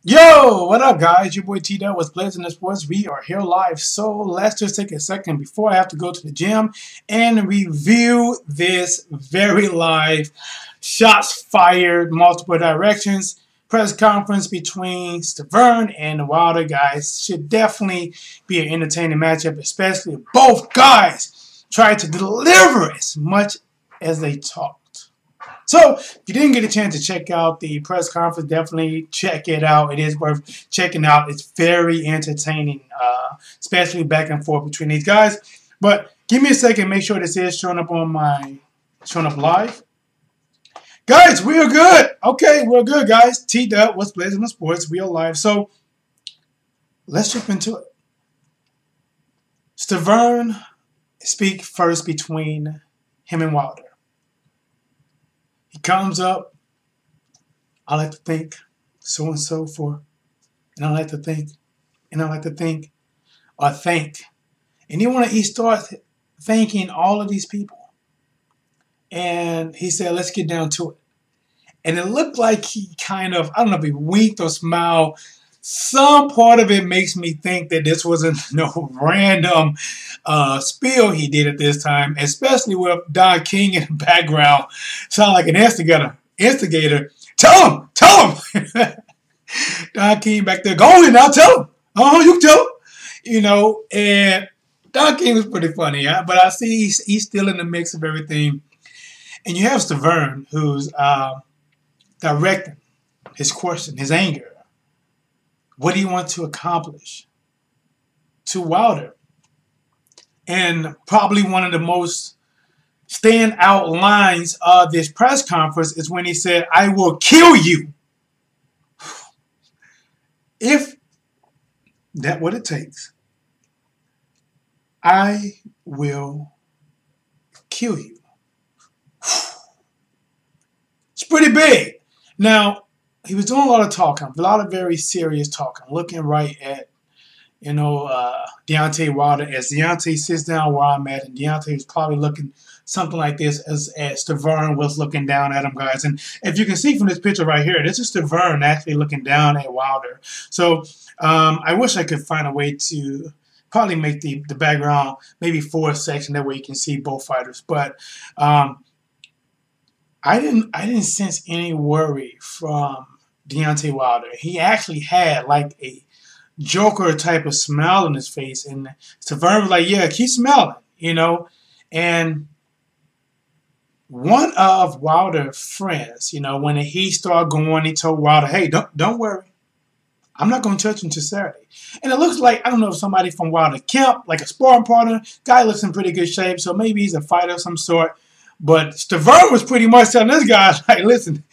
Yo, what up, guys? Your boy T Dub with Blazing the Sports. We are here live. So let's just take a second before I have to go to the gym and review this very live shots fired, multiple directions press conference between Stiverne and Wilder. Guys, should definitely be an entertaining matchup, especially if both guys try to deliver as much as they talk. So, if you didn't get a chance to check out the press conference, definitely check it out. It is worth checking out. It's very entertaining, especially back and forth between these guys. But give me a second. Make sure this is showing up live. Guys, we are good. Okay, we're good, guys. T-Dub, what's Blazing the Sports? We are live. So, let's jump into it. Stiverne speak first between him and Wilder. He comes up, I like to think so-and-so for, and I like to think, and I like to think, or think. And he starts thanking all of these people. And he said, let's get down to it. And it looked like he kind of, I don't know if he winked or smiled. Some part of it makes me think that this wasn't no random spiel he did at this time, especially with Don King in the background. Sound like an instigator. Tell him. Don King back there, go on now, tell him. Oh, you tell him. You know, and Don King was pretty funny, but I see he's still in the mix of everything. And you have Stiverne, who's directing his question, his anger. What do you want to accomplish to Wilder? And probably one of the most standout lines of this press conference is when he said, I will kill you. If that's what it takes, I will kill you. It's pretty big. Now, he was doing a lot of talking, a lot of very serious talking, looking right at, Deontay Wilder. As Deontay sits down where I'm at, and Deontay was probably looking something like this as Stiverne was looking down at him, guys. And if you can see from this picture right here, this is Stiverne actually looking down at Wilder. So I wish I could find a way to probably make the background maybe fourth section, that way you can see both fighters. But I didn't sense any worry from Deontay Wilder. He actually had like a Joker type of smile on his face, and Stiverne was like, "Yeah, keep smiling," And one of Wilder's friends, when he started going, he told Wilder, "Hey, don't worry, I'm not going to touch him until Saturday." And it looks like, I don't know if somebody from Wilder camp, like a sparring partner, guy looks in pretty good shape, so maybe he's a fighter of some sort. But Stiverne was pretty much telling this guy, like, listen,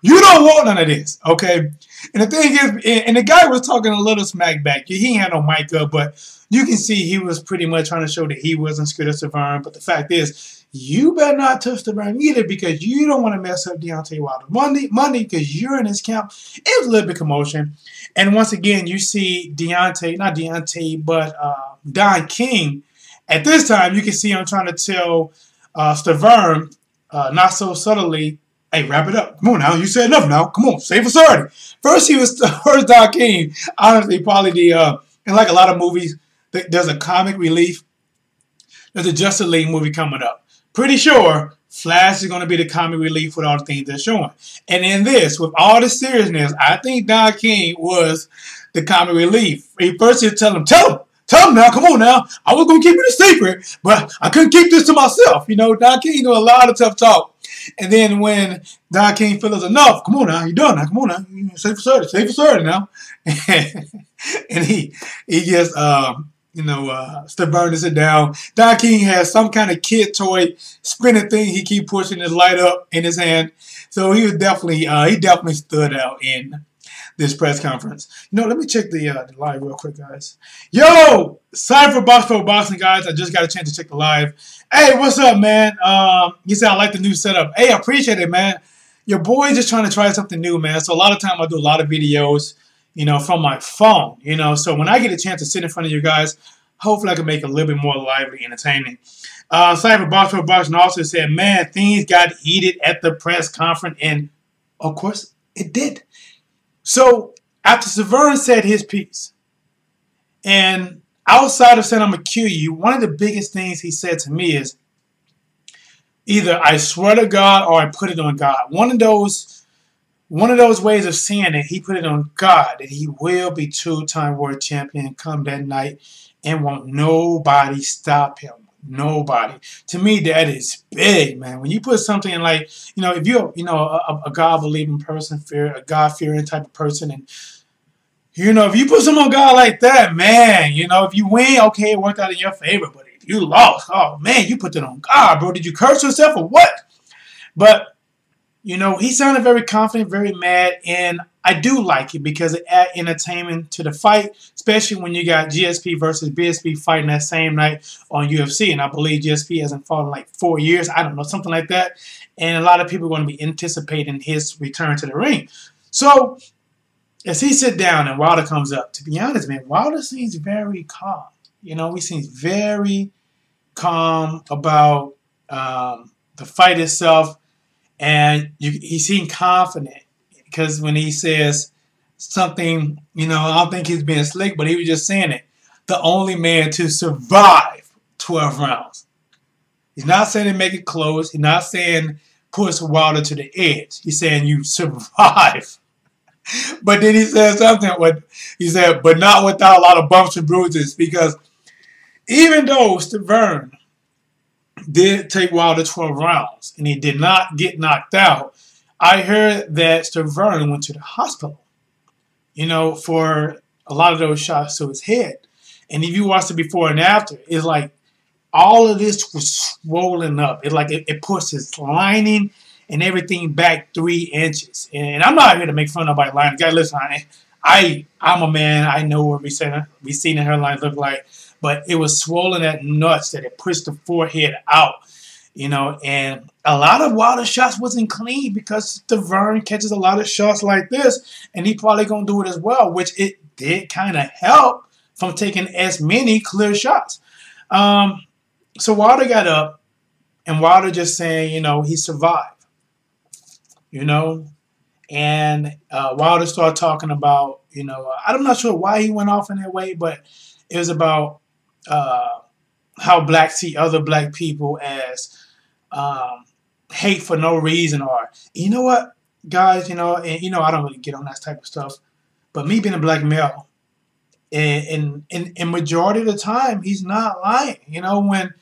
you don't want none of this, okay? And the thing is, and the guy was talking a little smack back. He had no mic up, but you can see he was pretty much trying to show that he wasn't scared of Stiverne. But the fact is, you better not touch Stiverne either, because you don't want to mess up Deontay Wilder Monday, because you're in his camp. It was a little bit of commotion. And once again, you see not Deontay, but Don King. At this time, you can see him trying to tell Stiverne, not so subtly, hey, wrap it up. Come on now. You said enough now. Come on. Save us already. First Don King. Honestly, probably in like a lot of movies, there's a comic relief. There's a Justice League movie coming up. Pretty sure Flash is going to be the comic relief with all the things they're showing. And in this, with all the seriousness, I think Don King was the comic relief. First he'll tell him now, come on now. I was going to keep it a secret, but I couldn't keep this to myself. Don King do a lot of tough talk. And then when Don King feels enough, come on now, you done now, come on now. Safe for 30 now. And he gets, Stiverne to sit down. Don King has some kind of kid toy spinning thing. He keep pushing his light up in his hand. So he was definitely, stood out in this press conference. Let me check the live real quick, guys. Yo, sorry for Boxing, guys. I just got a chance to check the live. Hey, what's up, man? He said I like the new setup. Hey, I appreciate it, man. Your boy just trying to try something new, man. So a lot of time I do a lot of videos, from my phone, So when I get a chance to sit in front of you guys, hopefully I can make it a little bit more lively, entertaining. Cypher Boxing also said, man, things got heated at the press conference, and of course it did. So After Stiverne said his piece, and outside of saying I'm gonna kill you, one of the biggest things he said to me is either I swear to God or I put it on God. One of those ways of saying it, he put it on God that he will be two-time world champion come that night and won't nobody stop him. Nobody. To me, that is big, man. When you put something in like, if you're, a God-believing person, a God-fearing type of person, and if you put someone on God like that, man, if you win, okay, it worked out in your favor. But if you lost, oh, man, you put it on God, bro. Did you curse yourself or what? But, he sounded very confident, very mad, and I do like it because it adds entertainment to the fight, especially when you got GSP versus BSP fighting that same night on UFC. And I believe GSP hasn't fought in like 4 years. I don't know, something like that. And a lot of people are going to be anticipating his return to the ring. So, as he sit down and Wilder comes up, to be honest, man, Wilder seems very calm. He seems very calm about the fight itself. And he seemed confident because when he says something, I don't think he's being slick, but he was just saying it. The only man to survive 12 rounds. He's not saying to make it close. He's not saying push Wilder to the edge. He's saying you survive. But then he said something. He said, but not without a lot of bumps and bruises, because even though Stiverne did take Wilder 12 rounds and he did not get knocked out, I heard that Stiverne went to the hospital, for a lot of those shots to his head. And if you watch it before and after, it's like all of this was swollen up. It pushed his lining and everything back 3 inches. And I'm not here to make fun of nobody lining. Guys, listen, I'm a man. I know what we seen the hairline look like. But it was swollen at nuts that it pushed the forehead out, and a lot of Wilder shots wasn't clean because Stiverne catches a lot of shots like this, and he probably going to do it as well, which it did kind of help from taking as many clear shots. So Wilder got up, and Wilder just saying, he survived, and Wilder started talking about, I'm not sure why he went off in that way, but it was about how blacks see other black people as hate for no reason, or you know what, guys, and I don't really get on that type of stuff, but me being a black male, and majority of the time he's not lying. When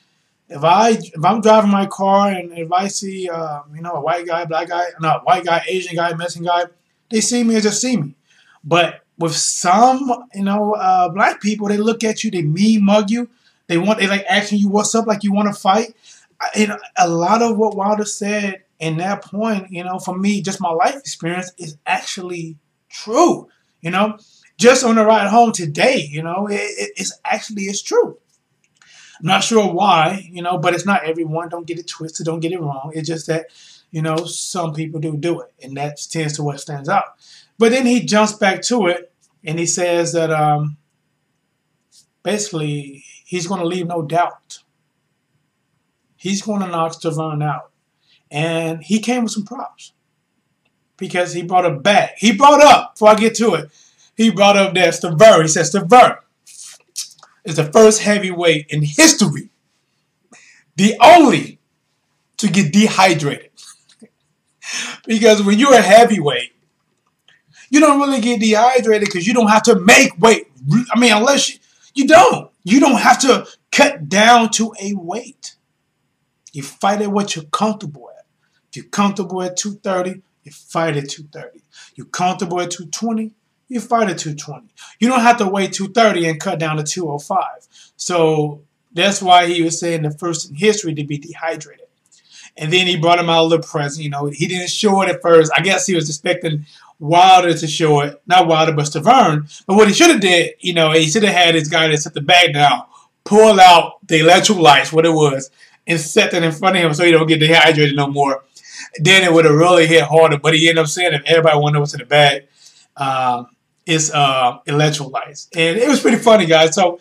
if I'm driving my car and if I see a white guy, black guy, not white guy, Asian guy, Mexican guy, they see me and just see me. But with some, black people, they look at you, they mug you, they like asking you what's up, like you want to fight. A lot of what Wilder said in that point, for me, just my life experience is actually true. Just on the ride home today, it's true. I'm not sure why, but it's not everyone. Don't get it twisted. Don't get it wrong. It's just that, some people do it, and that tends to what stands out. But then he jumps back to it, and he says that basically he's going to leave no doubt. He's going to knock Stiverne out. And he came with some props because he brought it back. He brought up, before I get to it, he brought up that Stiverne. He said Stiverne is the first heavyweight in history, the only to get dehydrated. Because when you're a heavyweight, you don't really get dehydrated because you don't have to make weight. I mean, unless you don't. You don't have to cut down to a weight. You fight at what you're comfortable at. If you're comfortable at 230, you fight at 230. You're comfortable at 220, you fight at 220. You don't have to weigh 230 and cut down to 205. So that's why he was saying the first in history to be dehydrated. And then he brought him out a little present. He didn't show it at first. I guess he was expecting Wilder to show it. Not Wilder, but Stiverne. But what he should have did, he should have had his guy that set the bag down, pull out the electrolytes, what it was, and set that in front of him so he don't get dehydrated no more. Then it would have really hit harder. But he ended up saying if everybody wanted what's in the bag, it's electrolytes. And it was pretty funny, guys. So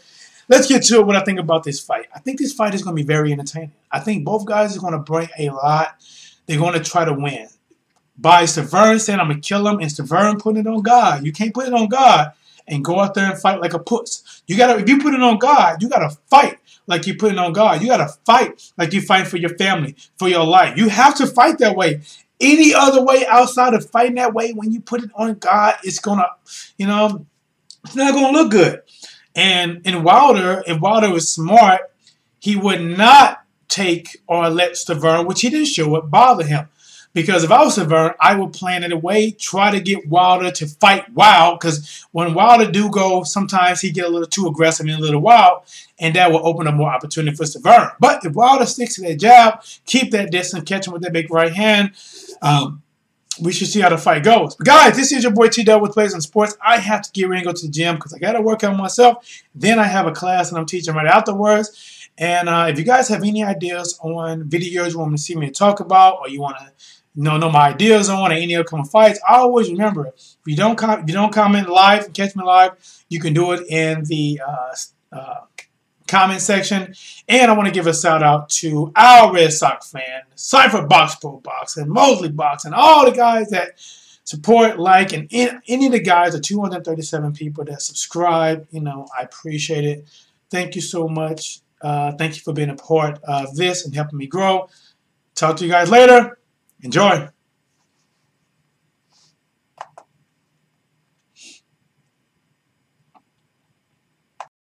let's get to it, what I think about this fight. I think this fight is going to be very entertaining. I think both guys are going to bring a lot. They're going to try to win. by Stiverne saying, I'm going to kill him, and Stiverne putting it on God. You can't put it on God and go out there and fight like a puss. You gotta, if you put it on God, you gotta fight like you put it on God. You gotta fight like you fight for your family, for your life. You have to fight that way. Any other way outside of fighting that way, when you put it on God, it's gonna, you know, it's not gonna look good. And in Wilder, if Wilder was smart, he would not take or let Stiverne, which he didn't show it, bother him. Because if I was Stiverne, I would plan it away, try to get Wilder to fight wild, because when Wilder do go, sometimes he get a little too aggressive and a little wild, and that will open up more opportunity for Stiverne. But if Wilder sticks to that jab, keep that distance, catch him with that big right hand, we should see how the fight goes. But guys, this is your boy T-Dub with Plays on Sports. I have to get ready and go to the gym because I got to work out myself. Then I have a class and I'm teaching right afterwards. And if you guys have any ideas on videos you want me to see me talk about, or you want to know my ideas on, or any upcoming fights, I always remember, if you don't comment live and catch me live, you can do it in the comment section. And I want to give a shout out to our Red Sox fan, Cypher Box Pro Box, and Mosley Box, and all the guys that support, like, and any of the guys, the 237 people that subscribe. You know, I appreciate it. Thank you so much. Thank you for being a part of this and helping me grow. Talk to you guys later. Enjoy.